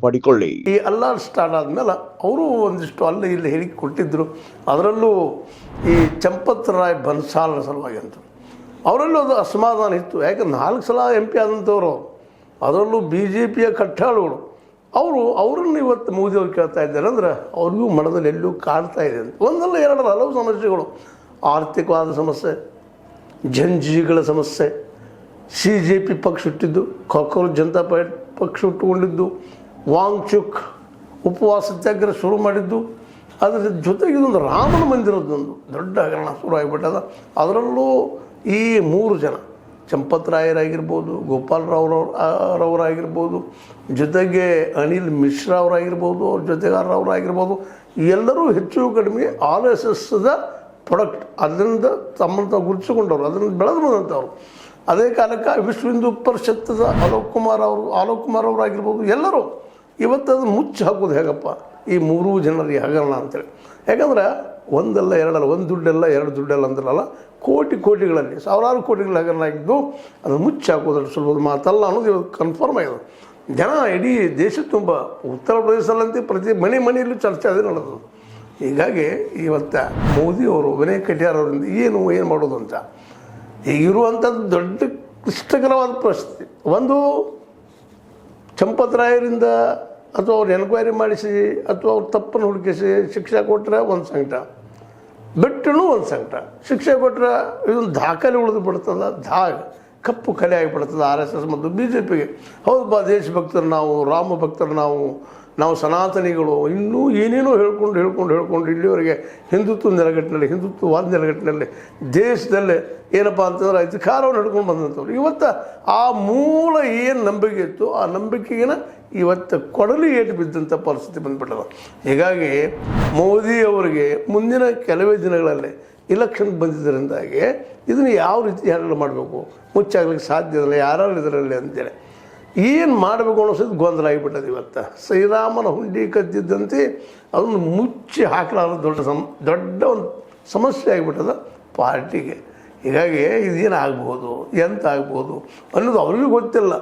ಪಡಿಕೊಳ್ಳಿ. ಈ ಅಲ್ಲಾಡ್ ಸ್ಟಾರ್ಟ್ ಆದಮೇಲೆ ಅವರು ಒಂದಿಷ್ಟು ಅಲ್ಲಿ ಇಲ್ಲಿ ಹೇಳಿಕೆ ಕೊಟ್ಟಿದ್ದರು. ಅದರಲ್ಲೂ ಈ ಚಂಪತ್ ರಾಯ್ ಬನ್ಸಾಲ್ರ ಸಲುವಾಗಿ ಅಂತ ಅವರಲ್ಲೂ ಅದು ಅಸಮಾಧಾನ ಇತ್ತು. ಯಾಕಂದ್ರೆ 4 ಸಲ MP ಆದಂಥವ್ರು, ಅದರಲ್ಲೂ BJPಯ ಕಟ್ಟಾಳುಗಳು ಅವರನ್ನು ಇವತ್ತು ಮೋದಿಯವ್ರು ಕೇಳ್ತಾ ಇದ್ದಾರೆ ಅಂದರೆ ಅವ್ರಿಗೂ ಮನದಲ್ಲಿ ಎಲ್ಲೂ ಕಾಡ್ತಾ ಇದೆ ಅಂತ. ಒಂದಲ್ಲ ಎರಡಲ್ಲ ಹಲವು ಸಮಸ್ಯೆಗಳು, ಆರ್ಥಿಕವಾದ ಸಮಸ್ಯೆ, ಜನಜೀವಿಗಳ ಸಮಸ್ಯೆ, CJP ಪಕ್ಷ ಹುಟ್ಟಿದ್ದು, ಕಾಕ್ರೋಚ್ ಜನತಾ ಪಾರ್ಟಿ ಪಕ್ಷ ಹುಟ್ಟುಕೊಂಡಿದ್ದು, ವಾಂಗ್ಚುಕ್ ಉಪವಾಸ ಸತ್ಯಾಗ್ರಹ ಶುರು ಮಾಡಿದ್ದು, ಅದರ ಜೊತೆಗೆ ಇದೊಂದು ರಾಮನ ಮಂದಿರದೊಂದು ದೊಡ್ಡ ಹಗರಣ ಶುರು ಆಗಿಬಿಟ್ಟದ. ಅದರಲ್ಲೂ ಈ 3 ಜನ ಚಂಪತ್ ರಾಯರಾಗಿರ್ಬೋದು, ಗೋಪಾಲ್ ರಾವ್ರವರಾಗಿರ್ಬೋದು, ಜೊತೆಗೆ ಅನಿಲ್ ಮಿಶ್ರಾ ಅವರಾಗಿರ್ಬೋದು, ಅವ್ರ ಜೊತೆಗಾರರವರಾಗಿರ್ಬೋದು, ಎಲ್ಲರೂ ಹೆಚ್ಚು ಕಡಿಮೆ RSSದ ಪ್ರಾಡಕ್ಟ್, ಅದರಿಂದ ತಮ್ಮನ್ನು ತಾವು ಗುರುತಿಸಿಕೊಂಡವರು, ಅದನ್ನು ಬೆಳೆದು ಬಂದಂಥವ್ರು. ಅದೇ ಕಾಲಕ್ಕೆ ವಿಶ್ವ ಹಿಂದೂ ಪರಿಷತ್ತದ ಅಲೋಕ್ ಕುಮಾರ್ ಅವರಾಗಿರ್ಬೋದು, ಎಲ್ಲರೂ ಇವತ್ತು ಅದು ಮುಚ್ಚಿ ಹಾಕೋದು ಹೇಗಪ್ಪ ಈ 3 ಜನರಿಗೆ ಹಗರಣ ಅಂತೇಳಿ. ಯಾಕಂದ್ರೆ ಒಂದಲ್ಲ ಎರಡಲ್ಲ, ಒಂದು ದುಡ್ಡೆಲ್ಲ ಎರಡು ದುಡ್ಡೆಲ್ಲ ಅಂದ್ರಲ್ಲ, ಕೋಟಿಗಳಲ್ಲಿ ಸಾವಿರಾರು ಕೋಟಿಗಳ ಹಗರಣ ಆಗಿದ್ದು ಅದನ್ನು ಮುಚ್ಚಿ ಹಾಕೋದ್ರಲ್ಲಿ ಸುಲಭದ ಮಾತಲ್ಲ ಅನ್ನೋದು ಇವತ್ತು ಕನ್ಫರ್ಮ್ ಆಗಿದೆ. ಜನ ಇಡೀ ದೇಶ ತುಂಬ, ಉತ್ತರ ಪ್ರದೇಶದಲ್ಲಂತೆ ಪ್ರತಿ ಮನೆಯಲ್ಲೂ ಚರ್ಚೆ ಅದೇ ನಡೆದು. ಹೀಗಾಗಿ ಇವತ್ತು ಮೋದಿಯವರು ವಿನಯ್ ಕಟಿಯಾರ್ ಅವರಿಂದ ಏನು ಮಾಡೋದು ಅಂತ ಈಗಿರುವಂಥದ್ದು ದೊಡ್ಡ ಕ್ಲಿಷ್ಟಕರವಾದ ಪರಿಸ್ಥಿತಿ. ಒಂದು ಚಂಪತ್ ರಾಯರಿಂದ ಅಥವಾ ಅವ್ರು ಎನ್ಕ್ವೈರಿ ಮಾಡಿಸಿ ಅಥವಾ ಅವ್ರು ತಪ್ಪನ್ನು ಹುಡುಕಿಸಿ ಶಿಕ್ಷೆ ಕೊಟ್ಟರೆ ಒಂದು ಸಂಕಟ, ಬಿಟ್ಟರೂ ಒಂದು ಸಂಕಟ. ಶಿಕ್ಷೆ ಕೊಟ್ಟರೆ ಇದೊಂದು ದಾಖಲೆ ಉಳಿದು ಬಿಡ್ತದೆ, ಕಪ್ಪು ಕಲೆ ಆಗಿಬಿಡ್ತದೆ RSS ಮತ್ತು BJPಗೆ. ಹೌದು ಬಾ, ದೇಶಭಕ್ತರು ನಾವು, ರಾಮ ಭಕ್ತರು ನಾವು ಸನಾತನಿಗಳು, ಇನ್ನೂ ಏನೇನೋ ಹೇಳ್ಕೊಂಡು ಇಲ್ಲಿವರೆಗೆ ಹಿಂದುತ್ವದ ನೆಲೆಗಟ್ಟಿನಲ್ಲಿ ದೇಶದಲ್ಲೇ ಏನಪ್ಪ ಅಂತಂದ್ರೆ ಅಧಿಕಾರವನ್ನು ಹಿಡ್ಕೊಂಡು ಬಂದಂಥವ್ರು ಇವತ್ತು ಆ ಮೂಲ ಏನು ನಂಬಿಕೆ ಇತ್ತು ಆ ನಂಬಿಕೆಗಿನ ಇವತ್ತು ಕೊಡಲಿ ಏಟು ಬಿದ್ದಂಥ ಪರಿಸ್ಥಿತಿ ಬಂದುಬಿಟ್ಟದ. ಹೀಗಾಗಿ ಮೋದಿಯವರಿಗೆ ಮುಂದಿನ ಕೆಲವೇ ದಿನಗಳಲ್ಲಿ ಇಲೆಕ್ಷನ್ ಬಂದಿದ್ದರಿಂದಾಗಿ ಇದನ್ನು ಯಾವ ರೀತಿ ಹ್ಯಾಂಡಲ್ ಮಾಡಬೇಕು, ಮುಚ್ಚಾಗ್ಲಿಕ್ಕೆ ಸಾಧ್ಯ ಇಲ್ಲ ಯಾರು ಇದರಲ್ಲಿ ಅಂತೇಳಿ ಏನು ಮಾಡಬೇಕು ಅನ್ನೋದು ಗೊಂದಲ ಆಗಿಬಿಟ್ಟದು. ಇವತ್ತು ಶ್ರೀರಾಮನ ಹುಂಡಿ ಕದ್ದಿದ್ದಂತೆ ಅದನ್ನು ಮುಚ್ಚಿ ಹಾಕಲಾರ ದೊಡ್ಡ ಒಂದು ಸಮಸ್ಯೆ ಆಗಿಬಿಟ್ಟದ ಪಾರ್ಟಿಗೆ. ಹೀಗಾಗಿ ಇದೇನು ಆಗ್ಬೋದು, ಎಂತ ಆಗ್ಬೋದು ಅನ್ನೋದು ಅವ್ರಿಗೂ ಗೊತ್ತಿಲ್ಲ.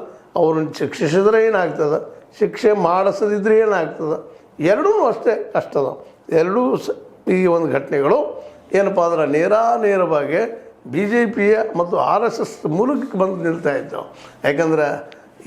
ಅವ್ರನ್ನ ಶಿಕ್ಷಿಸಿದ್ರೆ ಏನಾಗ್ತದೆ, ಶಿಕ್ಷೆ ಮಾಡಿಸದಿದ್ರೆ ಏನಾಗ್ತದೆ, ಎರಡೂ ಅಷ್ಟೇ ಕಷ್ಟದ. ಎರಡೂ ಈ ಒಂದು ಘಟನೆಗಳು ಏನಪ್ಪ ಅಂದ್ರೆ ನೇರವಾಗಿ BJPಯ ಮತ್ತು RSS ಮೂಲಕ್ಕೆ ಬಂದು ನಿಲ್ತಾ ಇದ್ದವು. ಯಾಕಂದ್ರೆ